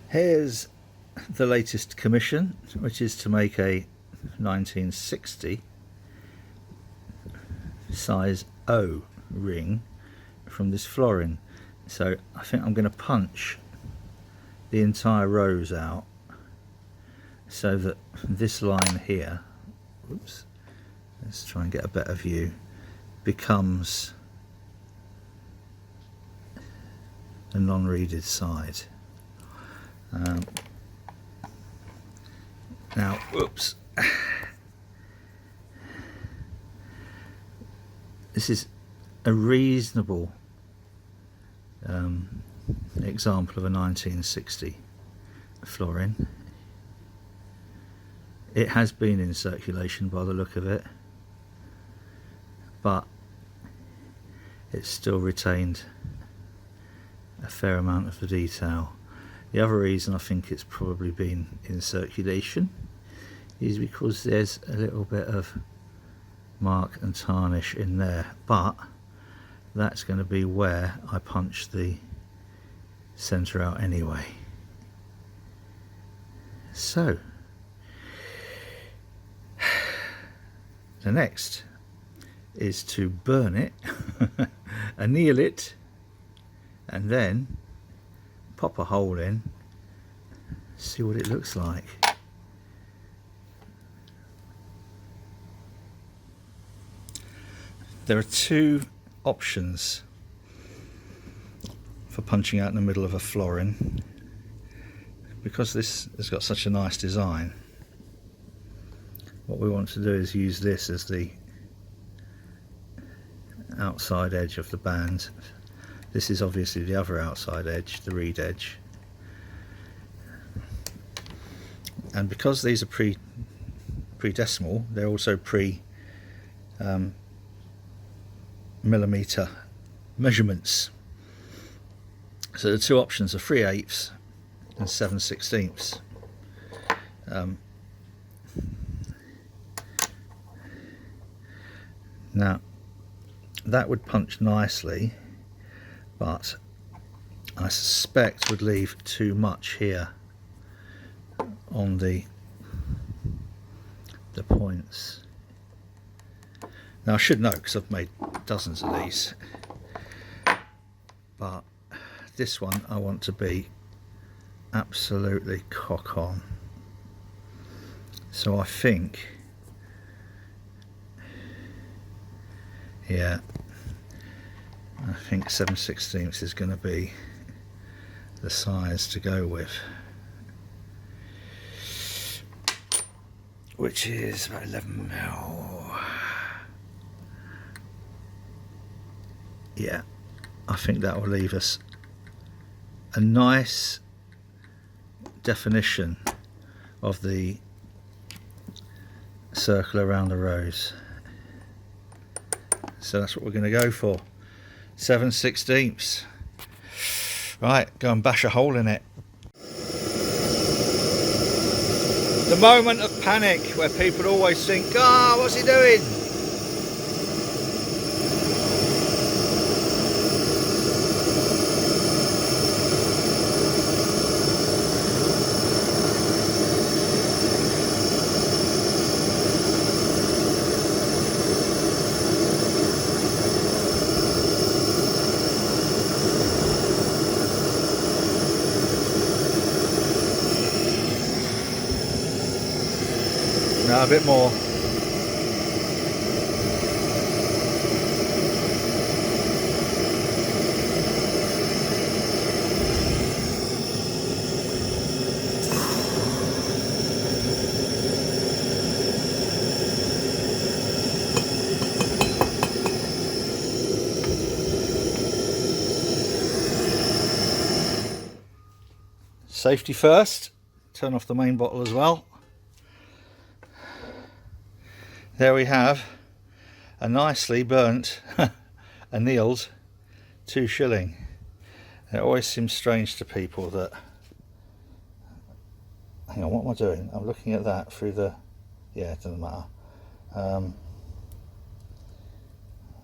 Here's the latest commission, which is to make a 1960 size O ring from this Florin. So I think I'm going to punch the entire rose out so that this line here, oops, let's try and get a better view, becomes a non-reeded side. Now, whoops, this is a reasonable example of a 1960 Florin. It has been in circulation by the look of it, but it's still retained a fair amount of the detail. The other reason I think it's probably been in circulation is because there's a little bit of mark and tarnish in there, but that's going to be where I punch the centre out anyway. So the next is to burn it, anneal it, and then pop a hole in, see what it looks like. There are two options for punching out in the middle of a Florin. Because this has got such a nice design, what we want to do is use this as the outside edge of the band. This is obviously the other outside edge, the reed edge. And because these are pre-decimal, they're also millimeter measurements. So the two options are 3/8 and 7/16. Now that would punch nicely, but I suspect would leave too much here on the points. Now I should know because I've made dozens of these, but this one I want to be absolutely cock on. So I think, yeah, I think 7/16 is going to be the size to go with, which is about 11 mil. Yeah, I think that will leave us a nice definition of the circle around the rose. So that's what we're going to go for, 7/16. Right, go and bash a hole in it. The moment of panic where people always think, ah, what's he doing? Now a bit more. Safety first, turn off the main bottle as well. There we have a nicely burnt, annealed 2 shilling. And it always seems strange to people that, hang on, what am I doing? I'm looking at that through the, yeah, it doesn't matter.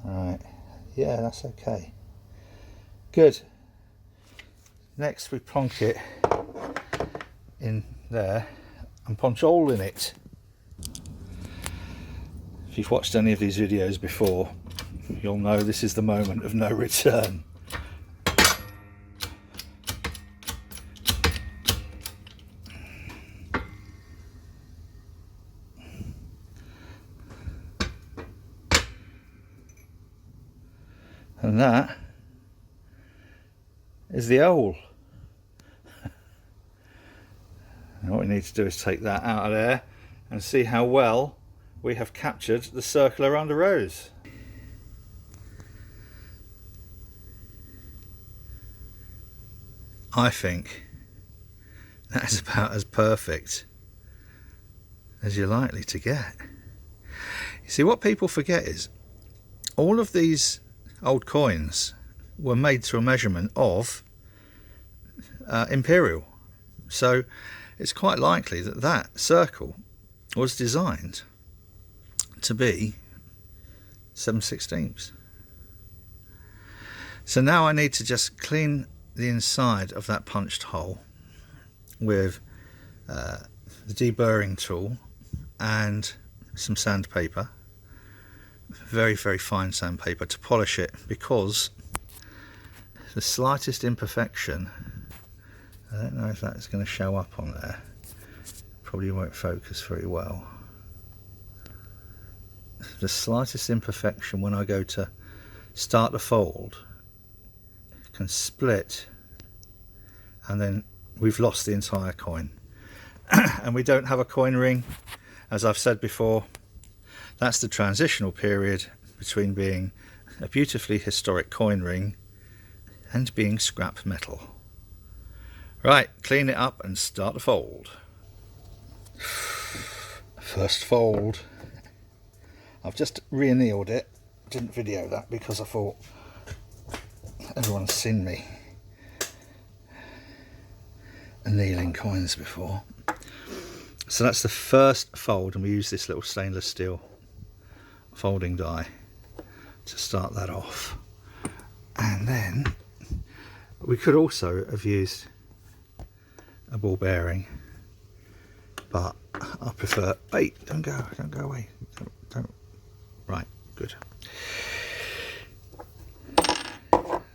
Right, yeah, that's okay. Good. Next we plonk it in there and punch a hole in it. If you've watched any of these videos before, you'll know this is the moment of no return. And that is the hole. And what we need to do is take that out of there and see how well we have captured the circle around the rose. I think that is about as perfect as you're likely to get. You see, what people forget is all of these old coins were made to a measurement of imperial, so it's quite likely that that circle was designed to be 7/16. So now I need to just clean the inside of that punched hole with the deburring tool and some sandpaper, very fine sandpaper, to polish it, because the slightest imperfection, I don't know if that's going to show up on there, probably won't focus very well. The slightest imperfection when I go to start the fold can split, and then we've lost the entire coin. And we don't have a coin ring, as I've said before. That's the transitional period between being a beautifully historic coin ring and being scrap metal. Right, clean it up and start the fold. First fold. I've just re-annealed it. Didn't video that because I thought everyone's seen me annealing coins before. So that's the first fold, and we use this little stainless steel folding die to start that off. And then we could also have used a ball bearing, but I prefer, wait, don't go away, don't. Right, good.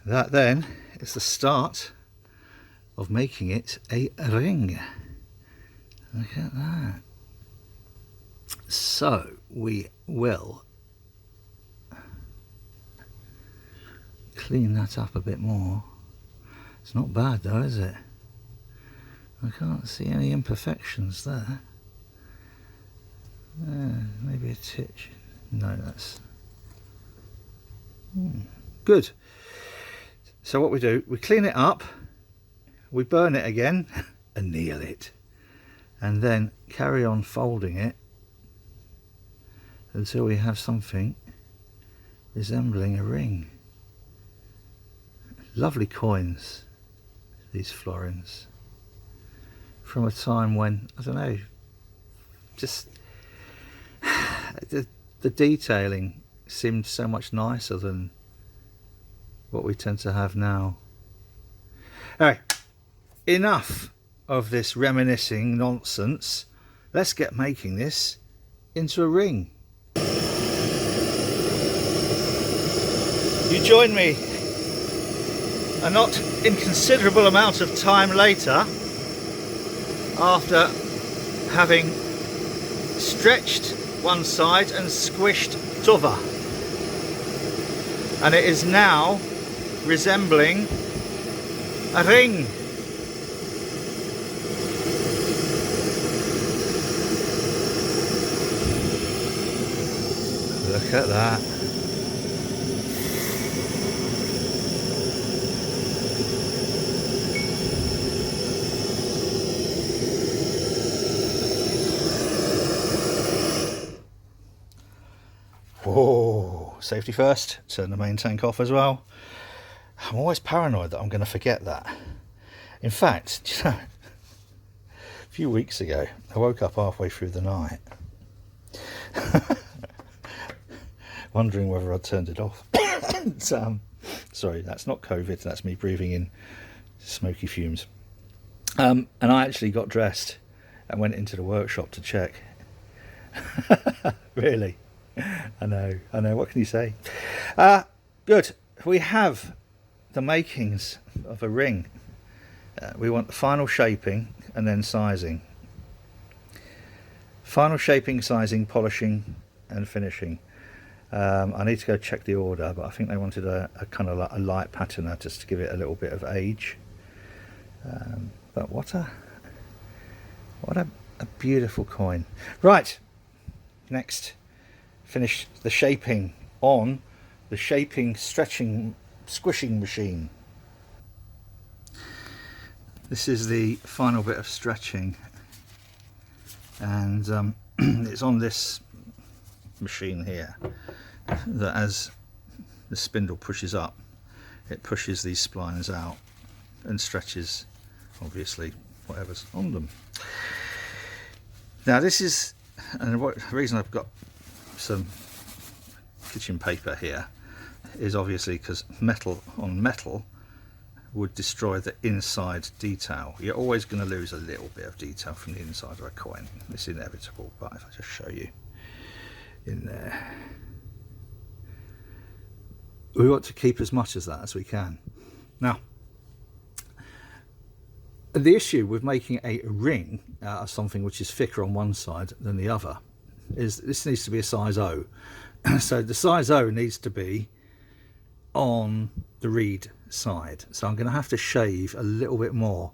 That then is the start of making it a ring. Look at that. So we will clean that up a bit more. It's not bad though, is it? I can't see any imperfections there. Maybe a titch. No, that's good. So what we do, we clean it up, we burn it again, anneal it, and then carry on folding it until we have something resembling a ring. Lovely coins, these florins, from a time when, I don't know, just the detailing seemed so much nicer than what we tend to have now. Anyway, enough of this reminiscing nonsense. Let's get making this into a ring. You join me a not inconsiderable amount of time later, after having stretched one side and squished t'other, and it is now resembling a ring. Look at that. Whoa, safety first, turn the main tank off as well. I'm always paranoid that I'm going to forget that. In fact, you know, a few weeks ago, I woke up halfway through the night wondering whether I'd turned it off. Sorry, that's not COVID, that's me breathing in smoky fumes. And I actually got dressed and went into the workshop to check. Really? I know. What can you say? Good. We have the makings of a ring. We want the final shaping and then sizing. Final shaping, sizing, polishing and finishing. I need to go check the order, but I think they wanted a kind of like a light patina just to give it a little bit of age. But what a beautiful coin. Right, next, finish the shaping on the shaping, stretching, squishing machine. This is the final bit of stretching, and it's on this machine here that as the spindle pushes up, it pushes these splines out and stretches obviously whatever's on them. Now this is, and the reason I've got some kitchen paper here is obviously because metal on metal would destroy the inside detail. You're always going to lose a little bit of detail from the inside of a coin. It's inevitable, but if I just show you in there, we want to keep as much of that as we can. Now, the issue with making a ring out of something which is thicker on one side than the other is this needs to be a size O. So the size O needs to be on the reed side. So I'm going to have to shave a little bit more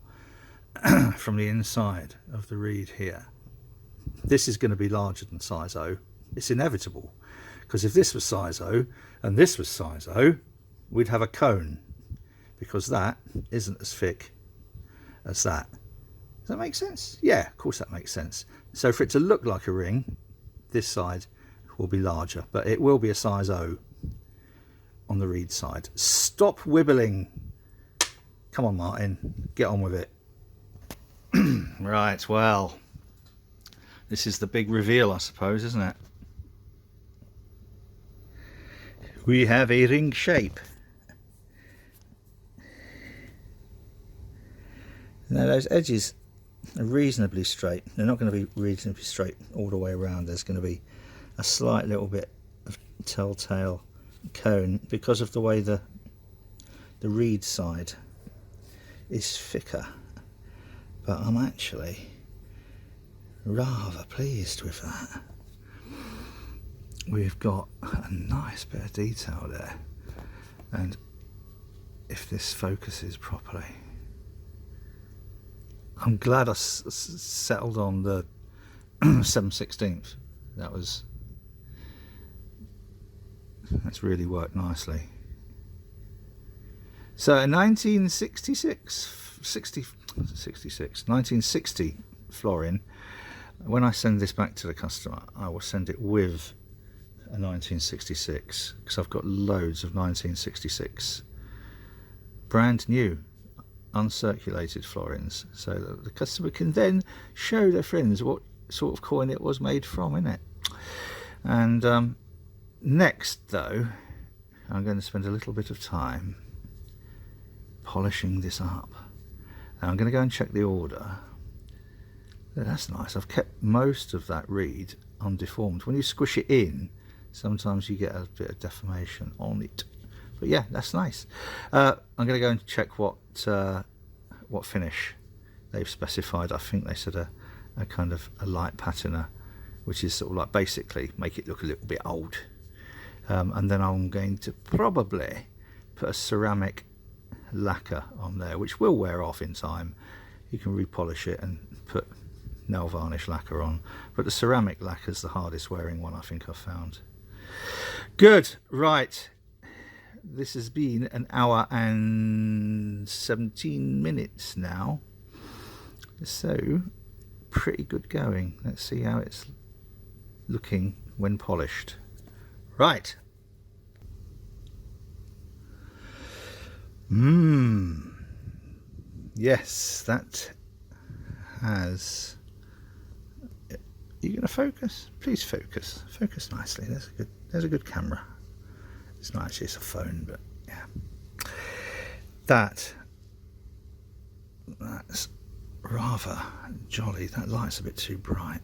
from the inside of the reed here. This is going to be larger than size O. It's inevitable, because if this was size O and this was size O, we'd have a cone, because that isn't as thick as that. Does that make sense? Yeah, of course that makes sense. So for it to look like a ring, this side will be larger, but it will be a size O on the reed side. Stop wibbling. Come on, Martin, get on with it. Right, well, this is the big reveal, I suppose, isn't it? We have a ring shape. Now those edges are reasonably straight. They're not going to be reasonably straight all the way around. There's going to be a slight little bit of telltale cone because of the way the reed side is thicker. But I'm actually rather pleased with that. We've got a nice bit of detail there, and if this focuses properly, I'm glad I settled on the 7/16. That's really worked nicely. So in 1960 Florin, when I send this back to the customer, I will send it with a 1966, because I've got loads of 1966 brand new uncirculated florins, so that the customer can then show their friends what sort of coin it was made from, innit? And next though, I'm going to spend a little bit of time polishing this up, and I'm going to go and check the order. That's nice. I've kept most of that reed undeformed. When you squish it in, sometimes you get a bit of deformation on it, but yeah, that's nice. I'm going to go and check what finish they've specified. I think they said a kind of a light patina, which is sort of like basically make it look a little bit old. And then I'm going to probably put a ceramic lacquer on there, which will wear off in time. You can repolish it and put nail varnish lacquer on, but the ceramic lacquer is the hardest wearing one I think I've found. Good, right, this has been an hour and 17 minutes now, so pretty good going. Let's see how it's looking when polished. Right. Yes, that has. Are you going to focus? Please focus. Focus nicely. There's a good camera. It's not actually, it's a phone, but yeah. That's rather jolly. That light's a bit too bright.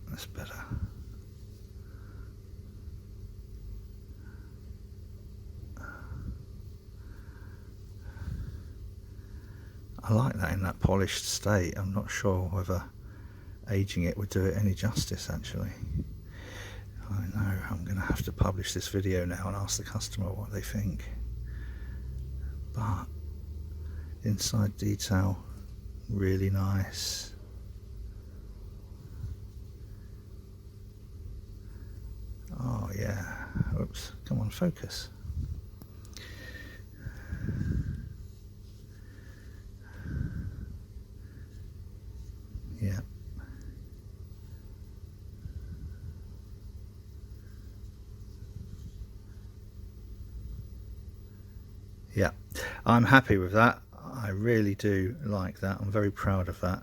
That's better. I like that in that polished state. I'm not sure whether aging it would do it any justice, actually. I know I'm going to have to publish this video now and ask the customer what they think. But inside detail, really nice. Oh yeah, oops, come on, focus. Yeah. Yeah, I'm happy with that. I really do like that. I'm very proud of that.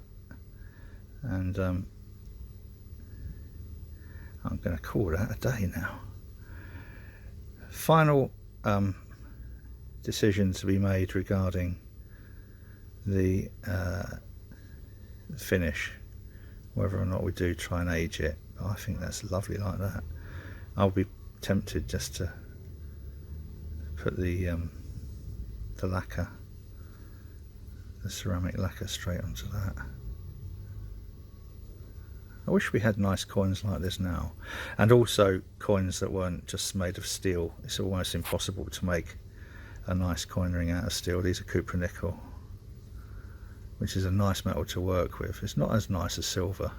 And I'm going to call that a day now. Final decision to be made regarding the finish, whether or not we do try and age it. But I think that's lovely like that. I'll be tempted just to put the lacquer, the ceramic lacquer, straight onto that. I wish we had nice coins like this now, and also coins that weren't just made of steel. It's almost impossible to make a nice coin ring out of steel. These are copper nickel, which is a nice metal to work with. It's not as nice as silver,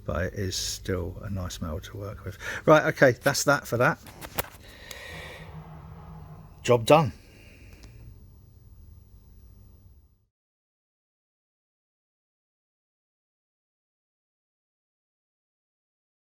but it is still a nice metal to work with. Right, okay, that's that for that. Job done.